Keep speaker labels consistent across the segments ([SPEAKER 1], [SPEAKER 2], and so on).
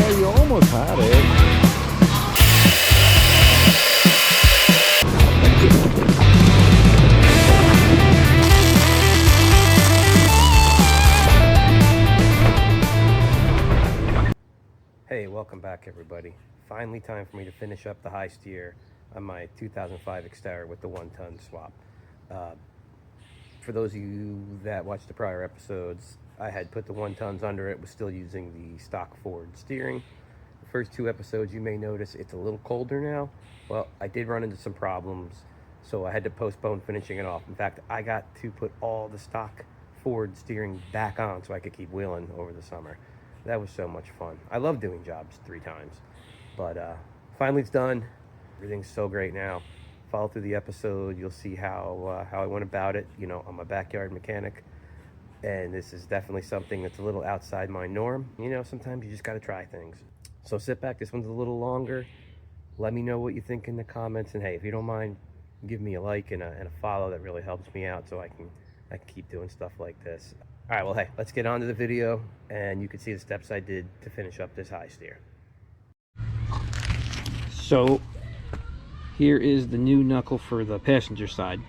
[SPEAKER 1] Yeah, you almost had it.
[SPEAKER 2] Hey, welcome back everybody. Finally time for me to finish up the high steer on my 2005 Xterra with the 1-ton swap. For those of you that watched the prior episodes, I had put the 1-tons under it, was still using the stock Ford steering. The first 2 episodes you may notice it's a little colder now. Well, I did run into some problems, so I had to postpone finishing it off. In fact, I got to put all the stock Ford steering back on so I could keep wheeling over the summer. That was so much fun. I love doing jobs 3 times, but finally it's done. Everything's so great now. Follow through the episode, you'll see how I went about it. You know, I'm a backyard mechanic, and this is definitely something that's a little outside my norm. You know, sometimes you just got to try things. So sit back, this one's a little longer. Let me know what you think in the comments, and hey, if you don't mind, give me a like and a follow. That really helps me out so I can keep doing stuff like this. All right, well, hey, let's get on to the video, and you can see the steps I did to finish up this high steer. So here is the new knuckle for the passenger side.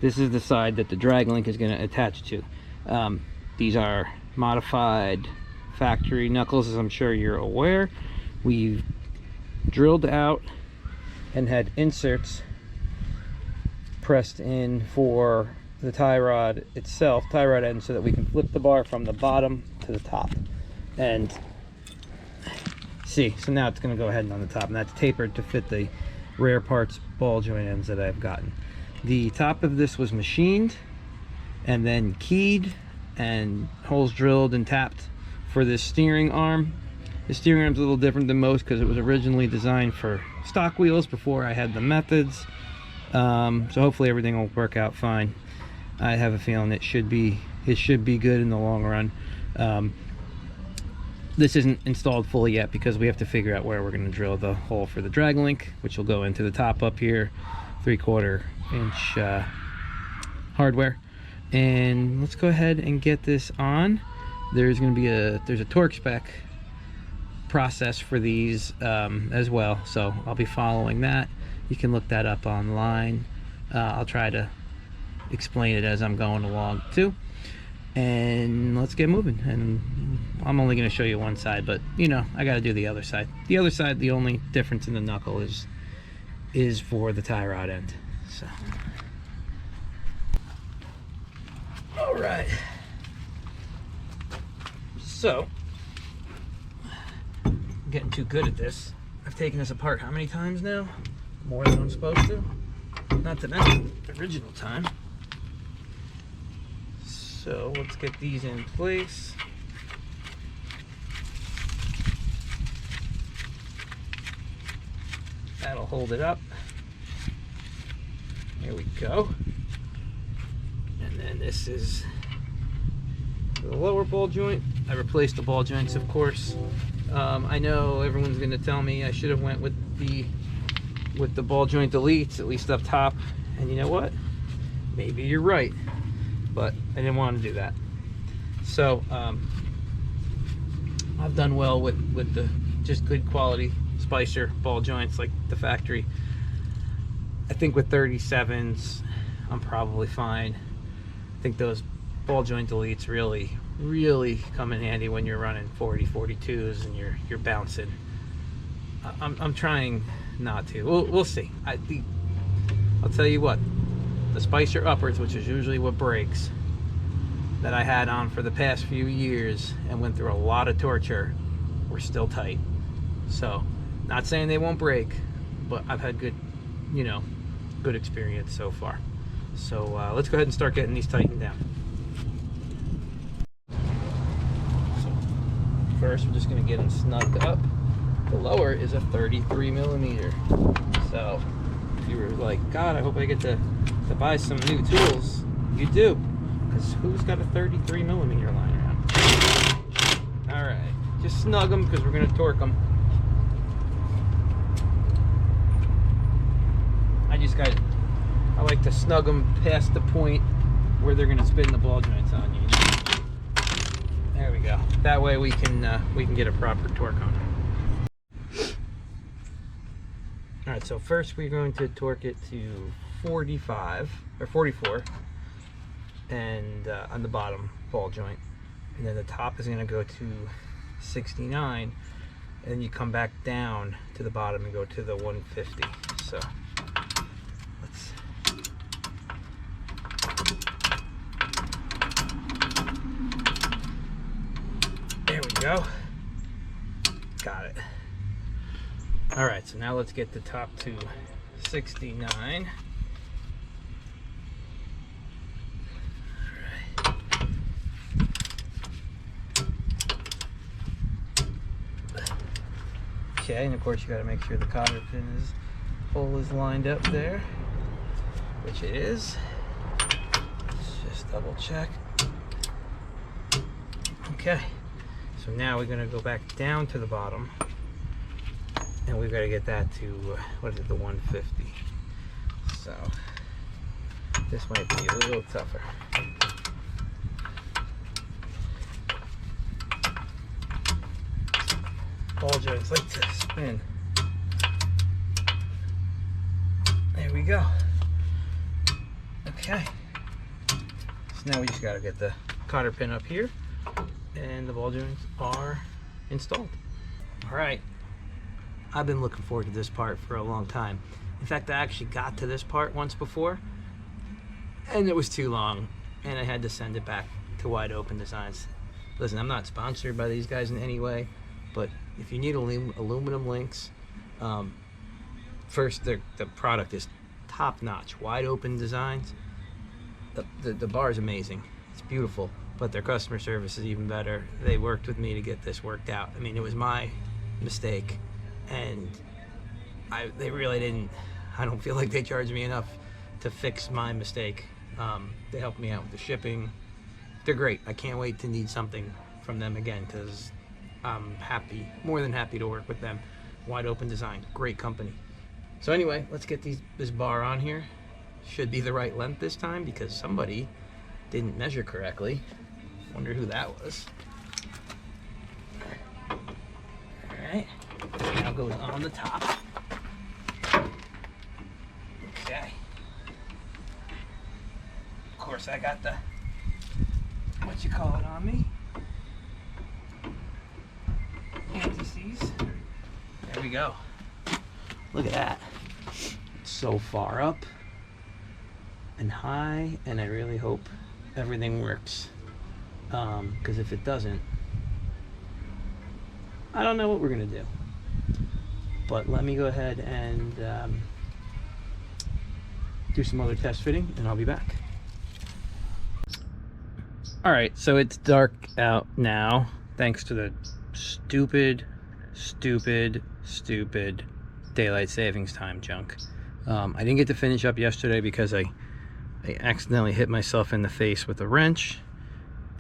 [SPEAKER 2] This is the side that the drag link is going to attach to. These are modified factory knuckles, as I'm sure you're aware. We've drilled out and had inserts pressed in for the tie rod itself, tie rod end, so that we can flip the bar from the bottom to the top. And see, so now it's going to go ahead and on the top, and that's tapered to fit the rare parts ball joint ends that I've gotten. The top of this was machined and then keyed and holes drilled and tapped for this steering arm. The steering arm's a little different than most because it was originally designed for stock wheels before I had the methods. So hopefully everything will work out fine. I have a feeling it should be good in the long run. This isn't installed fully yet because we have to figure out where we're going to drill the hole for the drag link, which will go into the top up here, 3/4 inch hardware. And let's go ahead and get this on. There's going to be there's a torque spec process for these as well, so I'll be following that. You can look that up online. I'll try to explain it as I'm going along too, and let's get moving. And I'm only going to show you one side, but you know, I got to do the other side. The other side, the only difference in the knuckle is for the tie rod end. So all right, so I'm getting too good at this. I've taken this apart how many times now? More than I'm supposed to, not to mention the original time. So let's get these in place. That'll hold it up. There we go. And then this is the lower ball joint. I replaced the ball joints, of course. I know everyone's going to tell me I should have went with the ball joint deletes, at least up top. And you know what? Maybe you're right. But I didn't want to do that. So I've done well with the just good quality Spicer ball joints like the factory. I think with 37s I'm probably fine. I think those ball joint deletes really come in handy when you're running 42s and you're bouncing. I'm trying not to. We'll see. I'll tell you what, the Spicer uppers, which is usually what breaks, that I had on for the past few years and went through a lot of torture, were still tight. So not saying they won't break, but I've had good experience so far. So let's go ahead and start getting these tightened down. So first we're just going to get them snugged up. The lower is a 33mm. So if you were like, God, I hope I get to buy some new tools, you do, because who's got a 33mm lying around? All right, just snug them because we're going to torque them. I like to snug them past the point where they're going to spin the ball joints on you. There we go. That way we can get a proper torque on them.
[SPEAKER 3] All right, so first we're going to torque it to 45 or 44, and on the bottom ball joint, and then the top is going to go to 69, and then you come back down to the bottom and go to the 150. So let's there we go. Got it. All right, so now let's get the top to 69. Okay, and of course you got to make sure the cotter pin hole is lined up there, which it is. Let's just double check. Okay, so now we're going to go back down to the bottom, and we've got to get that to what is it, the 150. So this might be a little tougher. Ball joints like to spin. There we go. Okay. So now we just got to get the cotter pin up here, and the ball joints are installed. All right. I've been looking forward to this part for a long time. In fact, I actually got to this part once before, and it was too long, and I had to send it back to Wide Open Designs. Listen, I'm not sponsored by these guys in any way, but if you need aluminum links, first, the product is top-notch. Wide Open Designs. The bar is amazing. It's beautiful, but their customer service is even better. They worked with me to get this worked out. I mean, it was my mistake, and they really didn't. I don't feel like they charged me enough to fix my mistake. They helped me out with the shipping. They're great. I can't wait to need something from them again, because I'm happy, more than happy to work with them. Wide Open Design, great company. So anyway, let's get this bar on here. Should be the right length this time, because somebody didn't measure correctly. Wonder who that was. All right, this now goes on the top. Okay. Of course, I got the, what you call it on me. Anti-seize. There we go. Look at that. It's so far up and high, and I really hope everything works. Because if it doesn't, I don't know what we're gonna do. But let me go ahead and do some other test fitting, and I'll be back. All right, so it's dark out now, thanks to the stupid daylight savings time junk. I didn't get to finish up yesterday because I accidentally hit myself in the face with a wrench,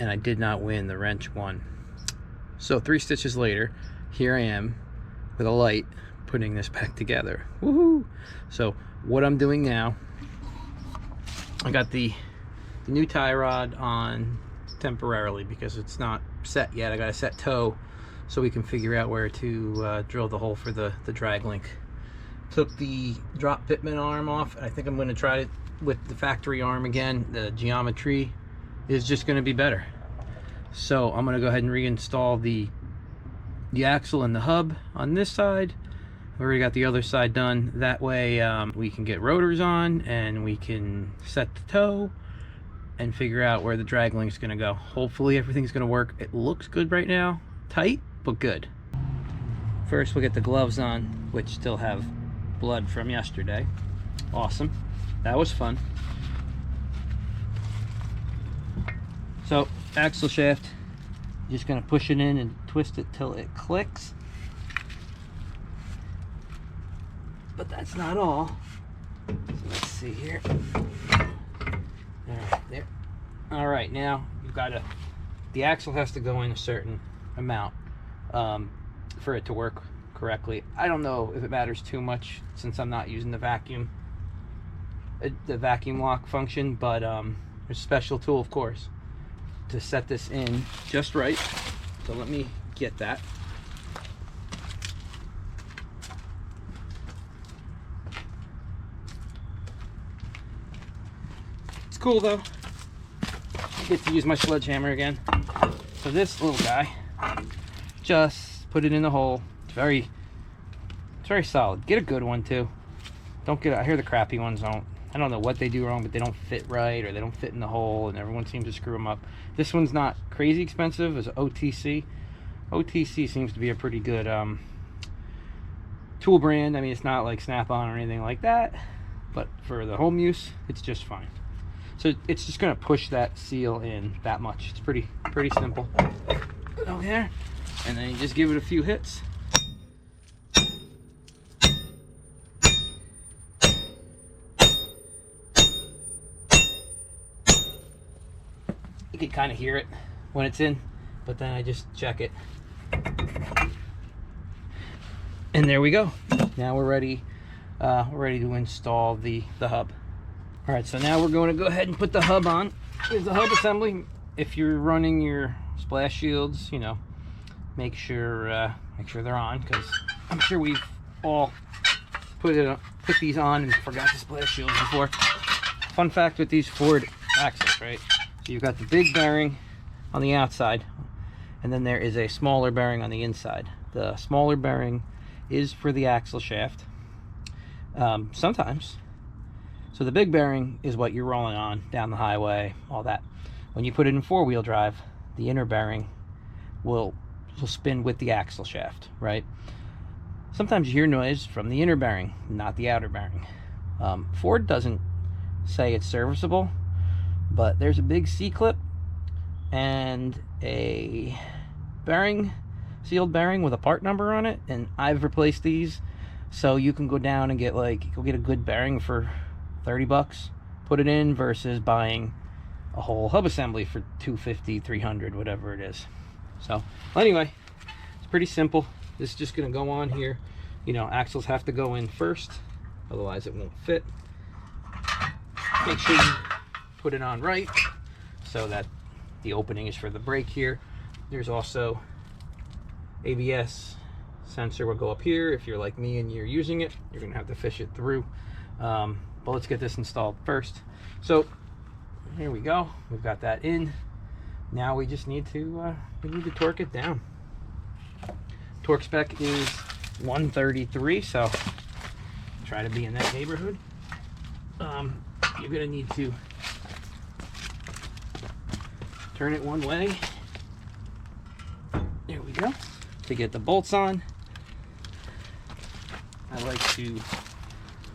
[SPEAKER 3] and I did not win. The wrench won. So 3 stitches later, here I am with a light putting this back together. Woohoo! So what I'm doing now, I got the new tie rod on temporarily because it's not set yet. I got to set toe so we can figure out where to drill the hole for the drag link. Took the drop pitman arm off. I think I'm going to try it with the factory arm again. The geometry is just going to be better. So I'm going to go ahead and reinstall the axle and the hub on this side. I've already got the other side done. That way we can get rotors on, and we can set the toe and figure out where the drag link is going to go. Hopefully everything's going to work. It looks good right now. Tight, but good. First we'll get the gloves on, which still have blood from yesterday. Awesome. That was fun. So axle shaft, just going to push it in and twist it till it clicks. But that's not all. So let's see here. Alright, there. Alright, now you've got to, the axle has to go in a certain amount for it to work correctly. I don't know if it matters too much since I'm not using the vacuum lock function, but there's a special tool, of course, to set this in just right. So let me get that. It's cool though. I get to use my sledgehammer again. So this little guy, just put it in the hole. It's very solid. Get a good one too. Don't get, I hear the crappy ones don't. I don't know what they do wrong, but they don't fit right, or they don't fit in the hole, and everyone seems to screw them up. This one's not crazy expensive. It's OTC. OTC seems to be a pretty good tool brand. I mean, it's not like Snap-on or anything like that, but for the home use, it's just fine. So it's just gonna push that seal in that much. It's pretty simple. Put it over here, and then you just give it a few hits. You can kind of hear it when it's in, but then I just check it. And there we go. Now we're ready to install the hub. All right, so now we're going to go ahead and put the hub on. Here's the hub assembly. If you're running your splash shields, you know, make sure they're on, because I'm sure we've all put these on and forgot the splash shields before. Fun fact with these Ford axles, right? So you've got the big bearing on the outside, and then there is a smaller bearing on the inside. The smaller bearing is for the axle shaft, sometimes. So the big bearing is what you're rolling on down the highway, all that. When you put it in four-wheel drive, the inner bearing will spin with the axle shaft, right? Sometimes you hear noise from the inner bearing, not the outer bearing. Ford doesn't say it's serviceable, but there's a big C-clip and a bearing, sealed bearing with a part number on it, and I've replaced these, so you can go down and get a good bearing for 30 bucks, put it in, versus buying a whole hub assembly for $250, $300, whatever it is. So anyway, it's pretty simple. This is just gonna go on here. You know, axles have to go in first, otherwise it won't fit. Make sure you put it on right so that the opening is for the brake here. There's also ABS sensor will go up here. If you're like me and you're using it, you're gonna have to fish it through. But let's get this installed first. So here we go. We've got that in. Now we just need to torque it down. Torque spec is 133, so try to be in that neighborhood. You're gonna need to turn it one way. There we go. To get the bolts on, I like to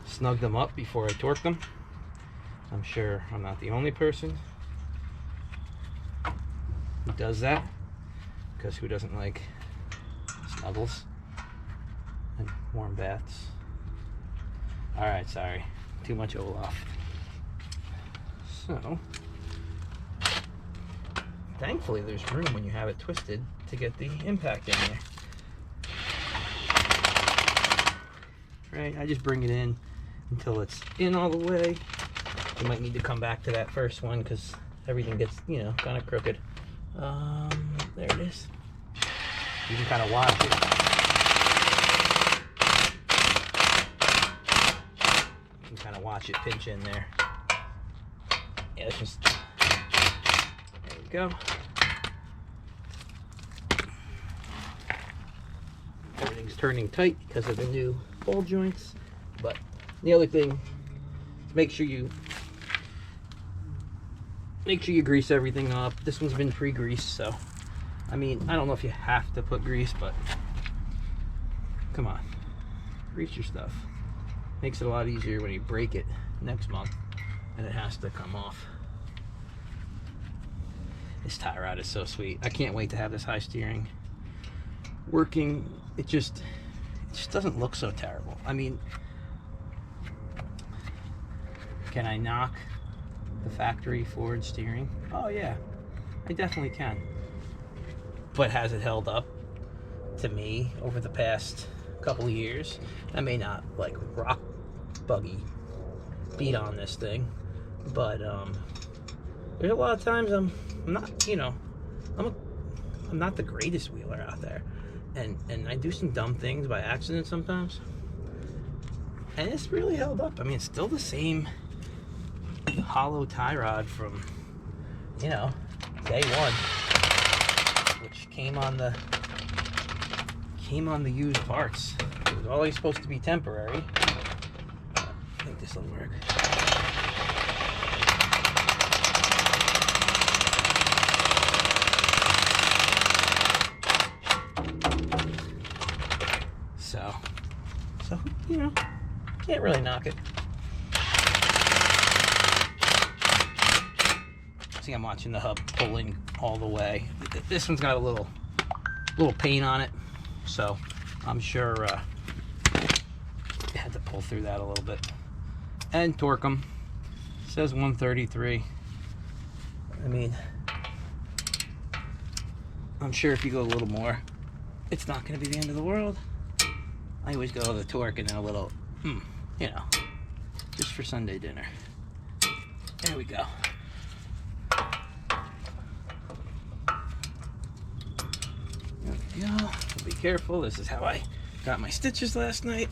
[SPEAKER 3] snug them up before I torque them. I'm sure I'm not the only person who does that, because who doesn't like snuggles and warm baths? All right, sorry, too much Olaf. So thankfully there's room when you have it twisted to get the impact in there. Right, I just bring it in until it's in all the way. You might need to come back to that first one because everything gets, you know, kind of crooked. There it is. You can kind of watch it. You can kind of watch it pinch in there. Yeah, it's just, there we go. Everything's turning tight because of the new ball joints. But the other thing is make sure you grease everything up. This one's been pre-greased, so I mean, I don't know if you have to put grease, but come on, grease your stuff. Makes it a lot easier when you break it next month and it has to come off. This tie rod is so sweet. I can't wait to have this high steering working. It just doesn't look so terrible. I mean, can I knock the factory Ford steering? Oh yeah, I definitely can. But has it held up to me over the past couple of years? I may not like rock buggy beat on this thing, but there's a lot of times I'm not, you know, I'm not the greatest wheeler out there, and I do some dumb things by accident sometimes, and it's really held up. I mean, it's still the same hollow tie rod from, you know, day one, which came on the used parts. It was always supposed to be temporary. I think this will work. So you know, can't really knock it. See, I'm watching the hub pulling all the way. This one's got a little paint on it, so I'm sure I had to pull through that a little bit. And torque them. It says 133. I mean, I'm sure if you go a little more, it's not going to be the end of the world. I always go the torque and then a little, you know, just for Sunday dinner. There we go. There we go. Be careful. This is how I got my stitches last night.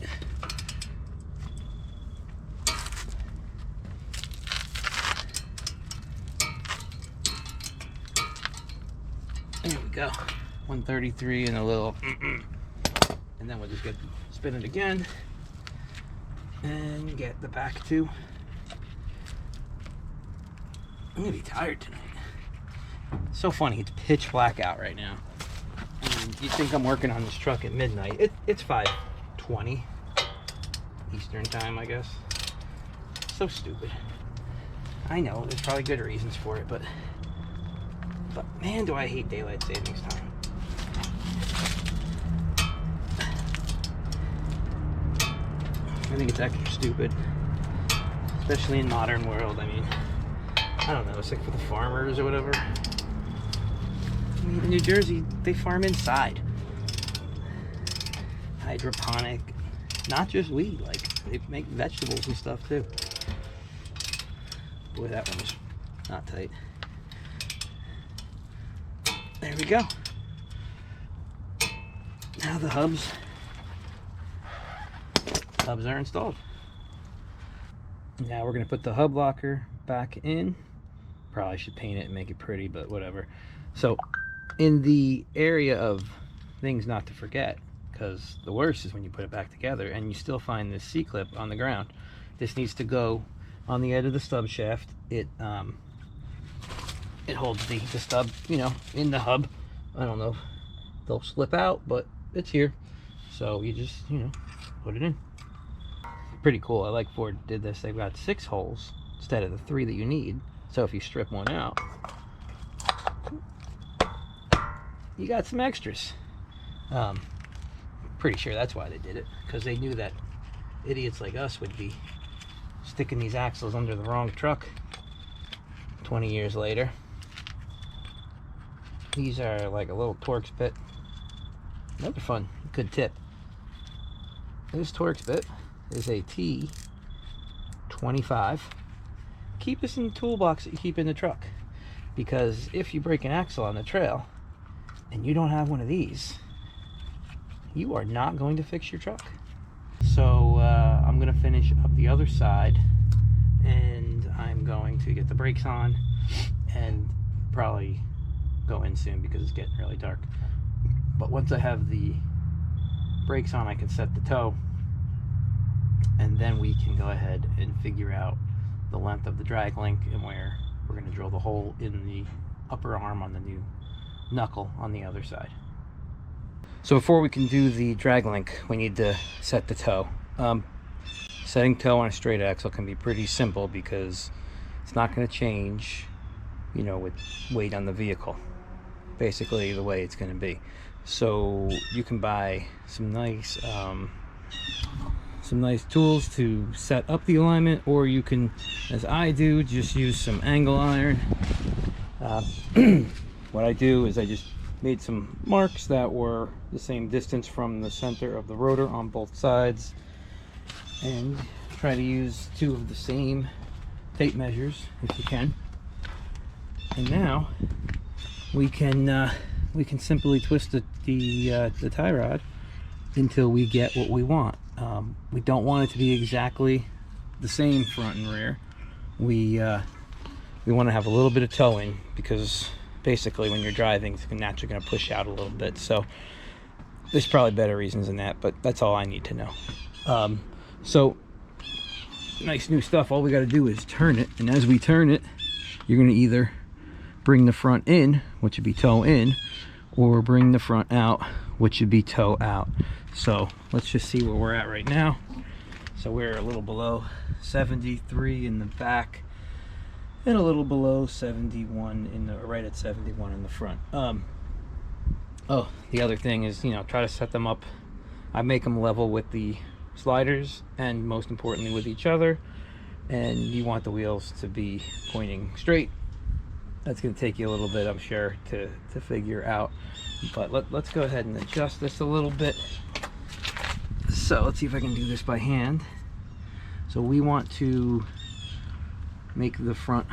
[SPEAKER 3] There we go. 133 and a little, and then we'll just spin it again and get the back two. I'm gonna be tired tonight. So funny, it's pitch black out right now. And you'd think I'm working on this truck at midnight. It's 5:20 Eastern time, I guess. So stupid. I know, there's probably good reasons for it, but man, do I hate daylight savings time. I think it's extra stupid, especially in modern world. I mean, I don't know, it's like for the farmers or whatever. I mean, in New Jersey, they farm inside. Hydroponic, not just weed, like they make vegetables and stuff too. Boy, that one was not tight. There we go. Now the hubs are installed. Now we're going to put the hub locker back in. Probably should paint it and make it pretty, but whatever. So in the area of things not to forget, because the worst is when you put it back together and you still find this C-clip on the ground. This needs to go on the edge of the stub shaft. It holds the stub, you know, in the hub. I don't know if they'll slip out, but it's here. So you just, you know, put it in. Pretty cool. I like Ford did this. They've got 6 holes instead of the 3 that you need. So if you strip one out, you got some extras. Pretty sure that's why they did it, because they knew that idiots like us would be sticking these axles under the wrong truck 20 years later. These are like a little Torx bit. Another fun, good tip. This Torx bit is a T25. Keep this in the toolbox that you keep in the truck, because if you break an axle on the trail and you don't have one of these, you are not going to fix your truck. So I'm going to finish up the other side, and I'm going to get the brakes on and probably go in soon because it's getting really dark. But once I have the brakes on, I can set the tow, and then we can go ahead and figure out the length of the drag link and where we're going to drill the hole in the upper arm on the new knuckle on the other side. So before we can do the drag link, we need to set the toe. Setting toe on a straight axle can be pretty simple because it's not going to change, you know, with weight on the vehicle. Basically the way it's going to be. So you can buy some nice tools to set up the alignment, or you can, as I do, just use some angle iron. What I do is I just made some marks that were the same distance from the center of the rotor on both sides, and try to use 2 of the same tape measures if you can. And now we can simply twist the tie rod until we get what we want. We don't want it to be exactly the same front and rear. we want to have a little bit of towing, because basically when you're driving, it's naturally going to push out a little bit. So there's probably better reasons than that, but that's all I need to know. So nice new stuff. All we got to do is turn it, and as we turn it, you're going to either bring the front in, which would be toe in, or bring the front out, which would be toe out. So let's just see where we're at right now. So we're a little below 73 in the back, and a little below 71 in the, right at 71 in the front. Oh, the other thing is, you know, try to set them up. I make them level with the sliders, and most importantly with each other. And you want the wheels to be pointing straight. That's going to take you a little bit, I'm sure, to figure out. But let's go ahead and adjust this a little bit. So let's see if I can do this by hand. So we want to make the front,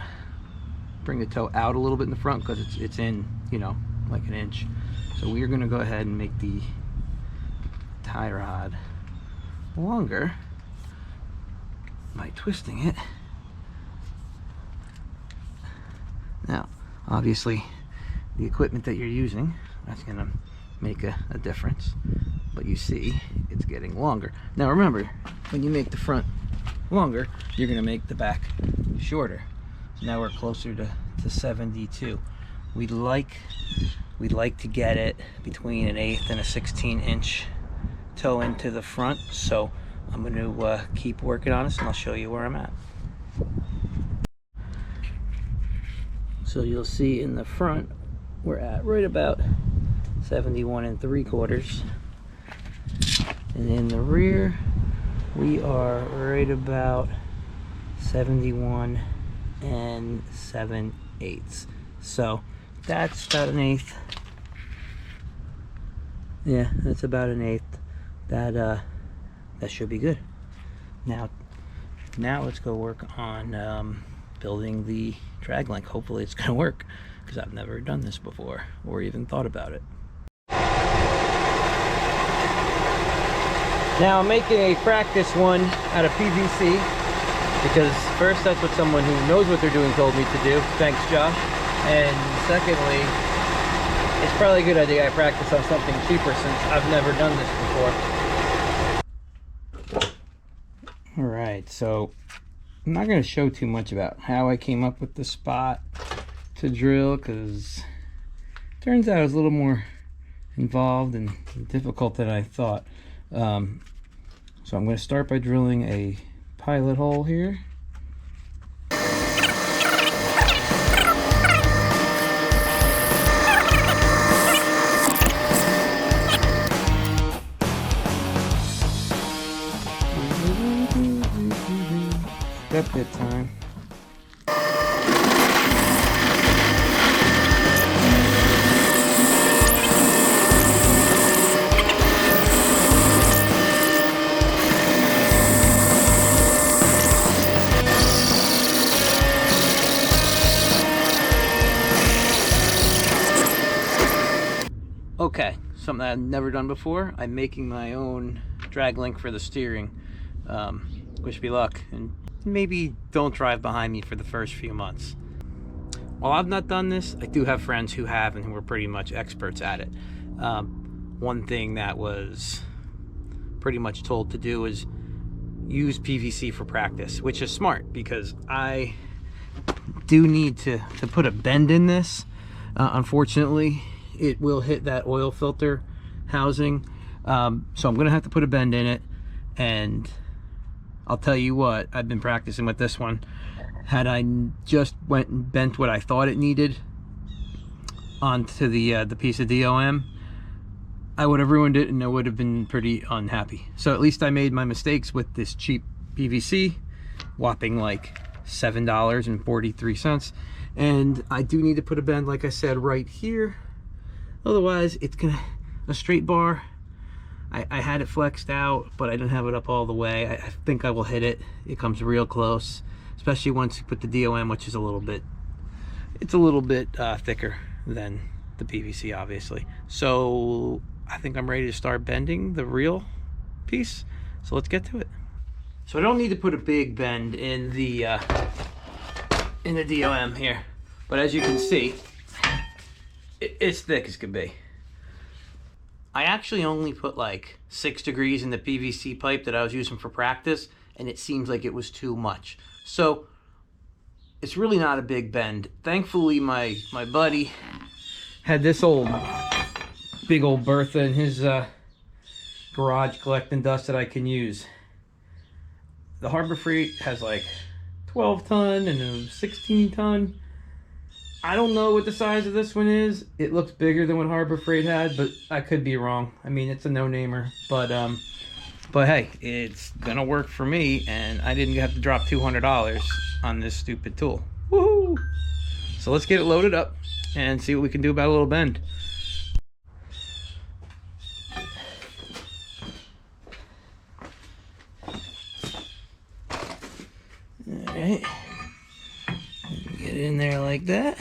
[SPEAKER 3] bring the toe out a little bit in the front, because it's in, you know, like an inch. So we're going to go ahead and make the tie rod longer by twisting it. Now, obviously, the equipment that you're using, that's going to make a difference. But you see, it's getting longer. Now remember, when you make the front longer, you're going to make the back shorter. So now we're closer to 72. We'd like to get it between an 1/8 and a 16-inch toe into the front. So I'm going to keep working on this, and I'll show you where I'm at. So you'll see in the front, we're at right about 71 3/4. And in the rear, we are right about 71 7/8. So that's about an 1/8. Yeah, that's about an 1/8. That should be good. Now let's go work on building the drag link. Hopefully it's gonna work, because I've never done this before or even thought about it. Now I'm making a practice one out of PVC, because first, that's what someone who knows what they're doing told me to do. Thanks, Josh. And secondly, it's probably a good idea I practice on something cheaper, since I've never done this before. Alright, so I'm not going to show too much about how I came up with the spot to drill, because it turns out it was a little more involved and difficult than I thought. So I'm going to start by drilling a pilot hole here. Step bit time. Okay, something I've never done before. I'm making my own drag link for the steering. Wish me luck, and maybe don't drive behind me for the first few months. While I've not done this, I do have friends who have, and who are pretty much experts at it. One thing that was pretty much told to do is use PVC for practice, which is smart, because I do need to put a bend in this. Unfortunately, it will hit that oil filter housing, so I'm gonna have to put a bend in it. And I'll tell you what, I've been practicing with this one. Had I just went and bent what I thought it needed onto the piece of DOM, I would have ruined it, and I would have been pretty unhappy. So at least I made my mistakes with this cheap PVC, whopping like $7.43. And I do need to put a bend, like I said, right here. Otherwise, it's gonna, a straight bar, I had it flexed out, but I didn't have it up all the way. I think I will hit it. It comes real close, especially once you put the DOM, which is a little bit thicker than the PVC, obviously. So I think I'm ready to start bending the real piece. So let's get to it. So I don't need to put a big bend in the in the DOM here. But as you can see, it's thick as could be. I actually only put like 6 degrees in the PVC pipe that I was using for practice, and it seems like it was too much. So it's really not a big bend. Thankfully, my buddy had this big old Bertha in his garage collecting dust that I can use. The Harbor Freight has like 12 ton and a 16 ton. I don't know what the size of this one is. It looks bigger than what Harbor Freight had, but I could be wrong. I mean, it's a no-namer, but hey, it's gonna work for me, and I didn't have to drop $200 on this stupid tool. Woohoo! So let's get it loaded up and see what we can do about a little bend. All right, get it in there like that.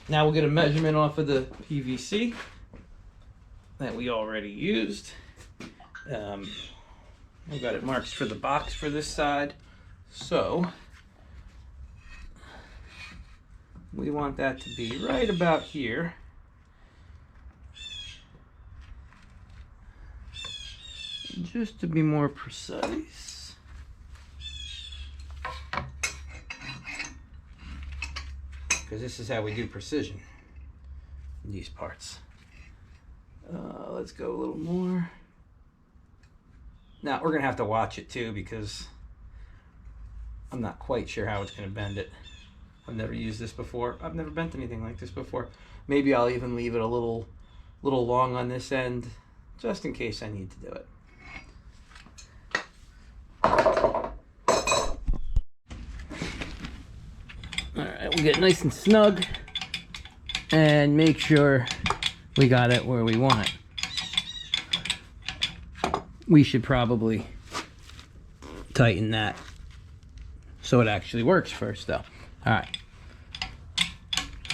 [SPEAKER 3] Now we'll get a measurement off of the PVC that we already used. I've got it marked for the box for this side. So we want that to be right about here. Just to be more precise. Because this is how we do precision in these parts. Let's go a little more. Now we're gonna have to watch it too, because I'm not quite sure how it's gonna bend it. I've never used this before. I've never bent anything like this before. Maybe I'll even leave it a little long on this end, just in case I need to do it. Alright, we'll get nice and snug and make sure we got it where we want it. We should probably tighten that so it actually works first though. Alright.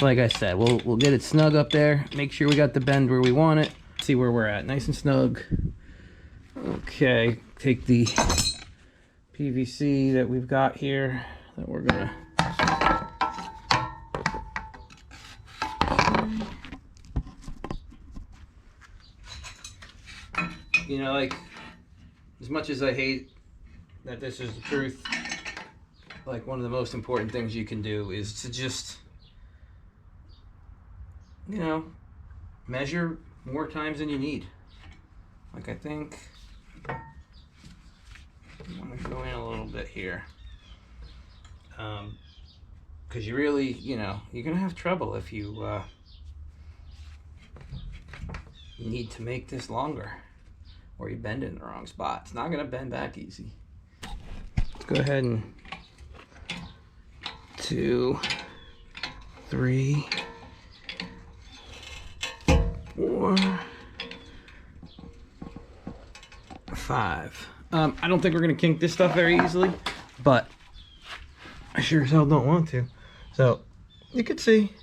[SPEAKER 3] Like I said, we'll get it snug up there, make sure we got the bend where we want it, see where we're at. Nice and snug. Okay, take the PVC that we've got here that we're gonna you know, like, as much as I hate that this is the truth, like, one of the most important things you can do is to just, you know, measure more times than you need. Like, I think I want to go in a little bit here. Because you really, you know, you're going to have trouble if you need to make this longer, or you bend it in the wrong spot. It's not going to bend back easy. Let's go ahead and 2, 3, 4, 5. I don't think we're going to kink this stuff very easily, but I sure as hell don't want to. So you can see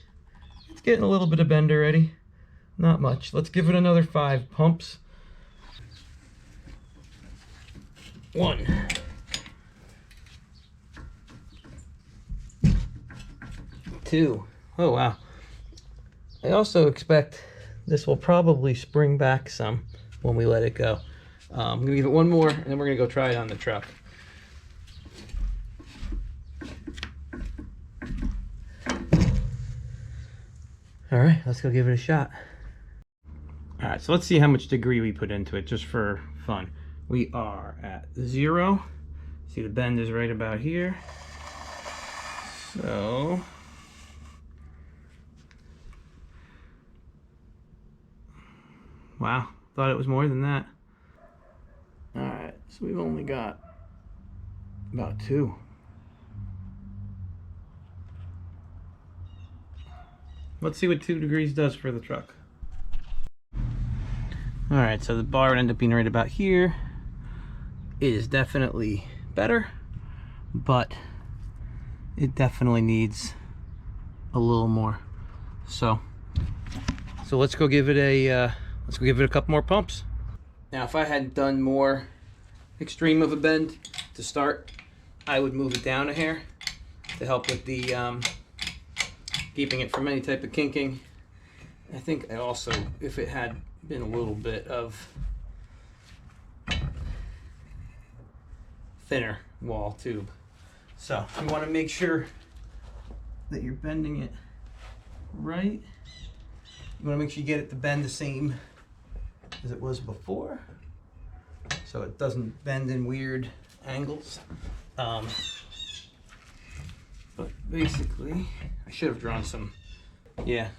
[SPEAKER 3] it's getting a little bit of bend already. Not much. Let's give it another 5 pumps. 1, 2. Oh wow. I also expect this will probably spring back some when we let it go. I'm gonna give it 1 more and then we're gonna go try it on the truck. All right, let's go give it a shot. All right, so let's see how much degree we put into it just for fun. We are at 0. See, the bend is right about here. So wow, thought it was more than that. All right, so we've only got about 2. Let's see what 2 degrees does for the truck. All right, so the bar would end up being right about here. It is definitely better, but it definitely needs a little more. So let's go give it a couple more pumps. Now, if I had done more extreme of a bend to start, I would move it down a hair. to help with the keeping it from any type of kinking. I think I also, if it had been a little bit of thinner wall tube. So you want to make sure that you're bending it right. You want to make sure you get it to bend the same as it was before, so it doesn't bend in weird angles. But basically, I should have drawn some,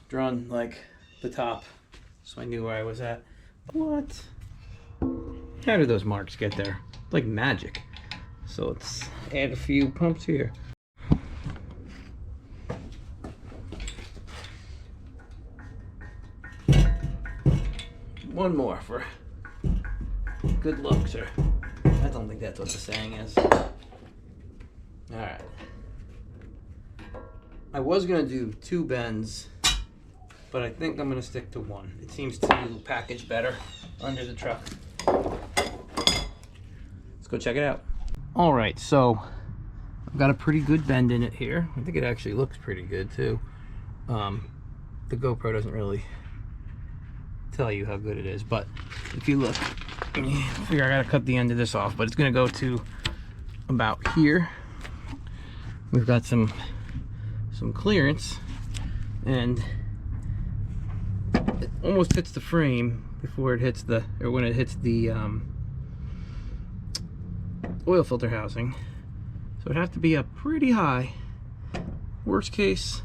[SPEAKER 3] drawn like the top, so I knew where I was at. What? How did those marks get there? Like magic. So let's add a few pumps here. One more for good luck, sir. I don't think that's what the saying is. Alright. I was going to do 2 bends, but I think I'm going to stick to 1. It seems to package better under the truck. Let's go check it out. Alright, so I've got a pretty good bend in it here. I think it actually looks pretty good too. The GoPro doesn't really tell you how good it is, but if you look, I figure I gotta cut the end of this off, but it's gonna go to about here. We've got some clearance, and it almost hits the frame before it hits the, or when it hits the oil filter housing, so it'd have to be up pretty high. Worst case,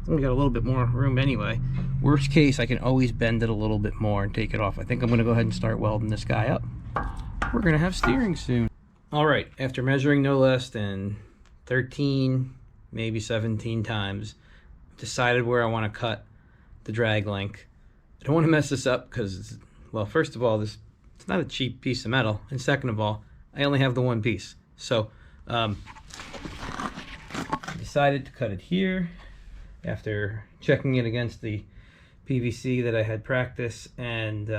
[SPEAKER 3] we got a little bit more room anyway. Worst case, I can always bend it a little bit more and take it off. I think I'm gonna go ahead and start welding this guy up. We're gonna have steering soon. All right, after measuring no less than 13, maybe 17 times, decided where I want to cut the drag link. I don't want to mess this up because, well, first of all, it's not a cheap piece of metal, and second of all, I only have the one piece. So I decided to cut it here after checking it against the PVC that I had practice, and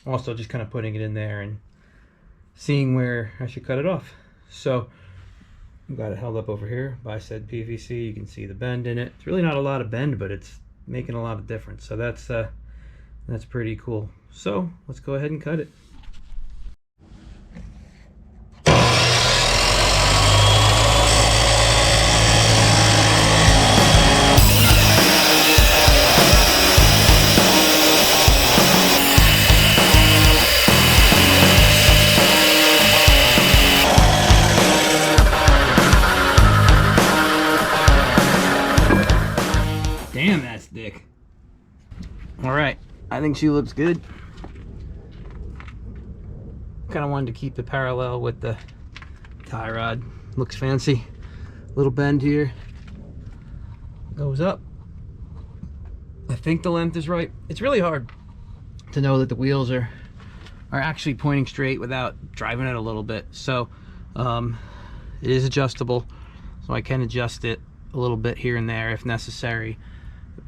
[SPEAKER 3] also just kind of putting it in there and seeing where I should cut it off. So I've got it held up over here by said PVC. You can see the bend in it. It's really not a lot of bend, but it's making a lot of difference. So that's pretty cool. So let's go ahead and cut it. Damn, that's thick. All right, I think she looks good. Kind of wanted to keep it parallel with the tie rod. Looks fancy. Little bend here. Goes up. I think the length is right. It's really hard to know that the wheels are actually pointing straight without driving it a little bit. So it is adjustable, so I can adjust it a little bit here and there if necessary,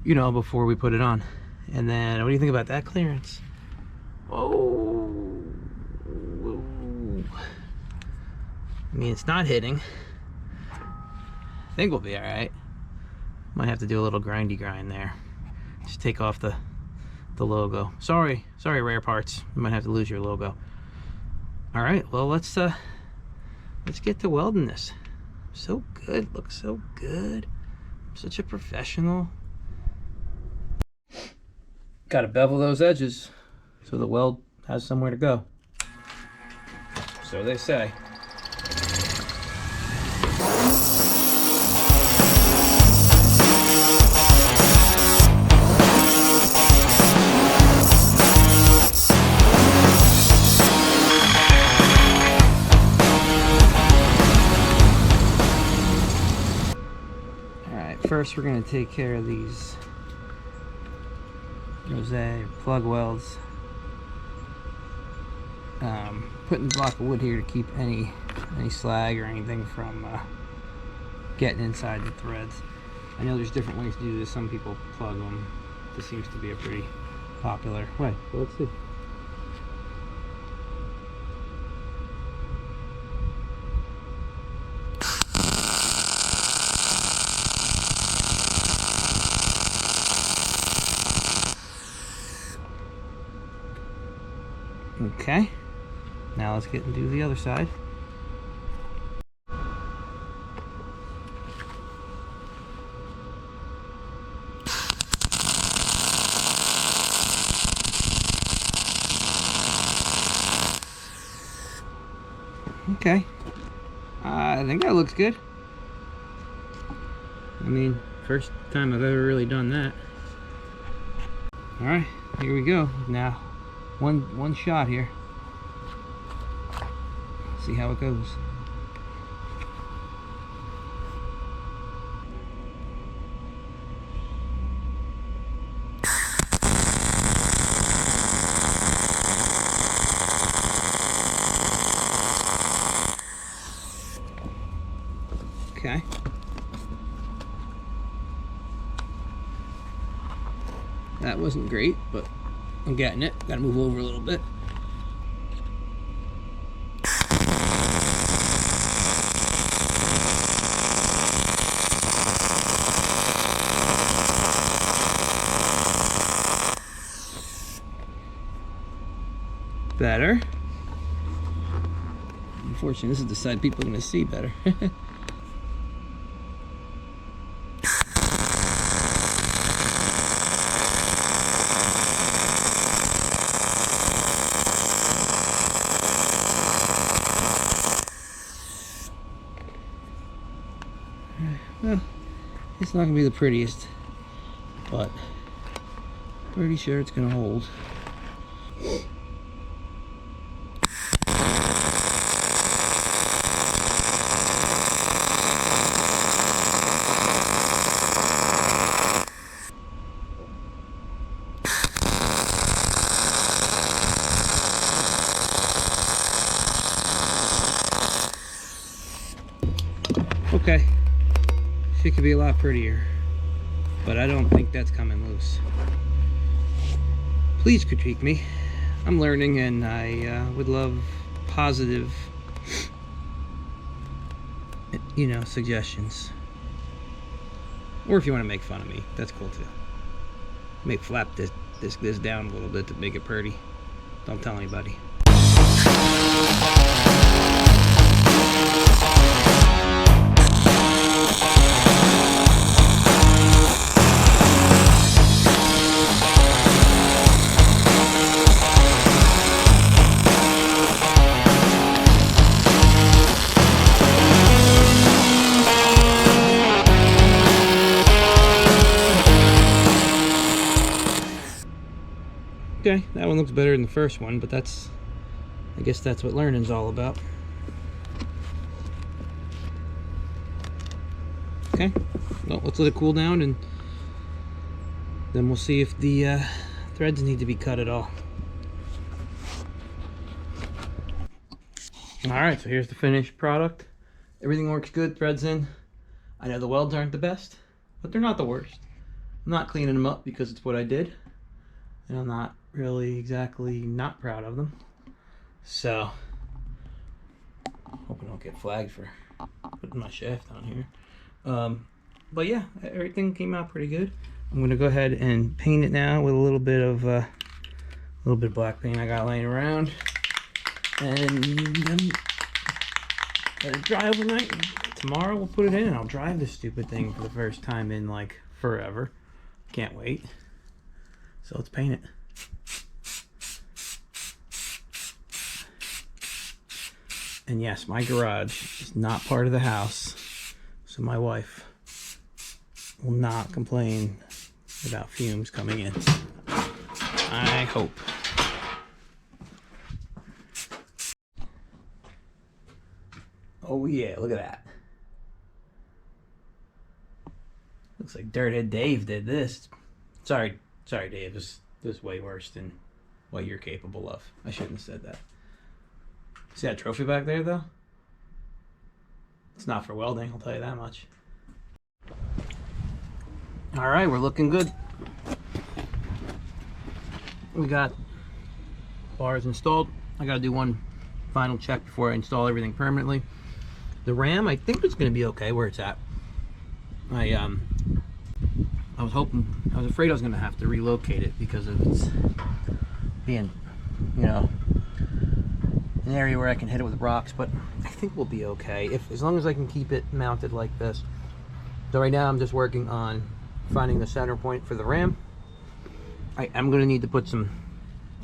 [SPEAKER 3] you know, before we put it on. And then, what do you think about that clearance? Oh, I mean, it's not hitting. I think we'll be all right. Might have to do a little grindy grind there. Just take off the logo. Sorry, Rare Parts. You might have to lose your logo. All right, well, let's get to welding this. So good, looks so good. I'm such a professional. Got to bevel those edges so the weld has somewhere to go. So they say. Alright, first we're going to take care of these plug welds. Putting the block of wood here to keep any slag or anything from getting inside the threads. I know there's different ways to do this. Some people plug them. This seems to be a pretty popular way. So let's see. Okay, now let's get and do the other side. Okay, I think that looks good. I mean, first time I've ever really done that. All right, here we go. Now, one shot here. See how it goes. Okay. That wasn't great, but I'm getting it. Gotta move over a little bit. Better. Unfortunately, this is the side people are gonna see better. Well, it's not gonna be the prettiest, but pretty sure it's gonna hold. Okay, she could be a lot prettier, but I don't think that's coming loose. Please critique me. I'm learning, and I would love positive, suggestions. Or if you want to make fun of me, that's cool too. May flap this down a little bit to make it pretty. Don't tell anybody. Okay, that one looks better than the first one, but I guess that's what learning's all about. Okay, well, let's let it cool down, and then we'll see if the threads need to be cut at all. Alright, so here's the finished product. Everything works good, threads in. I know the welds aren't the best, but they're not the worst. I'm not cleaning them up because it's what I did, and I'm not really exactly not proud of them. So, hope I don't get flagged for putting my shaft on here. But yeah, everything came out pretty good. I'm gonna go ahead and paint it now with a little bit of black paint I got laying around, and then let it dry overnight. Tomorrow we'll put it in, and I'll drive this stupid thing for the first time in like forever. Can't wait. So let's paint it. And yes, my garage is not part of the house, so my wife will not complain about fumes coming in. I hope. Oh yeah, look at that. Looks like Dirthead Dave did this. Sorry Dave, this is way worse than what you're capable of. I shouldn't have said that. See that trophy back there, though? It's not for welding, I'll tell you that much. Alright, we're looking good. We got bars installed. I gotta do one final check before I install everything permanently. The RAM, I think it's gonna be okay where it's at. I was afraid I was gonna have to relocate it because of its being, an area where I can hit it with rocks, but I think we'll be okay as long as I can keep it mounted like this. So right now I'm just working on finding the center point for the ram. I'm going to need to put some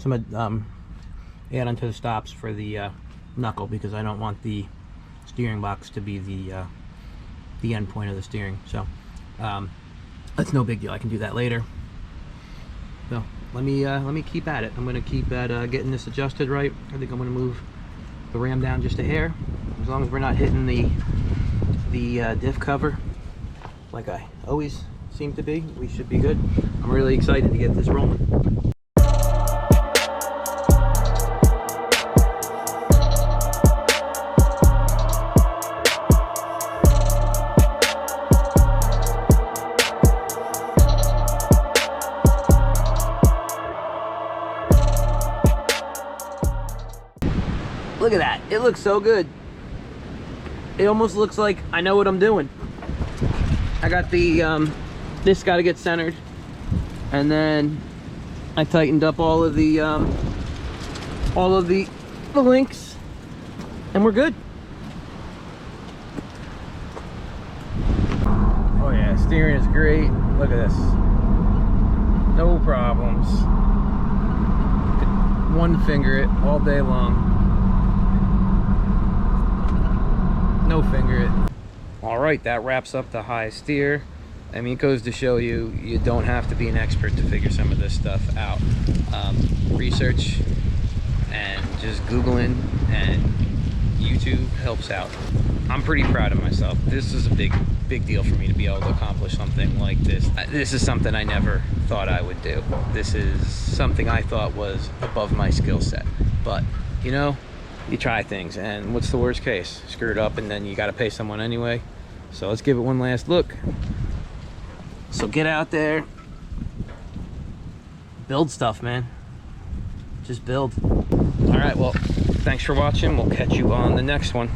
[SPEAKER 3] add onto the stops for the knuckle, because I don't want the steering box to be the end point of the steering. So that's no big deal. I can do that later. So let me keep at it. I'm going to keep at getting this adjusted right. I think I'm going to move the ram down just a hair. As long as we're not hitting the diff cover like I always seem to be, we should be good. I'm really excited to get this rolling. Look at that. It looks so good. It almost looks like I know what I'm doing. I got the this got to get centered, and then I tightened up all of the links, and we're good. Oh yeah, steering is great. Look at this. No problems. Could one finger it all day long. No finger it. All right, that wraps up the high steer. I mean, it goes to show you, you don't have to be an expert to figure some of this stuff out. Research and just Googling and YouTube helps out. I'm pretty proud of myself. This is a big deal for me to be able to accomplish something like this. This is something I never thought I would do. This is something I thought was above my skill set. But, you know, you try things, and what's the worst case? Screw it up and then you got to pay someone anyway. So let's give it one last look. So get out there, build stuff, man. Just build. All right, well, thanks for watching. We'll catch you on the next one.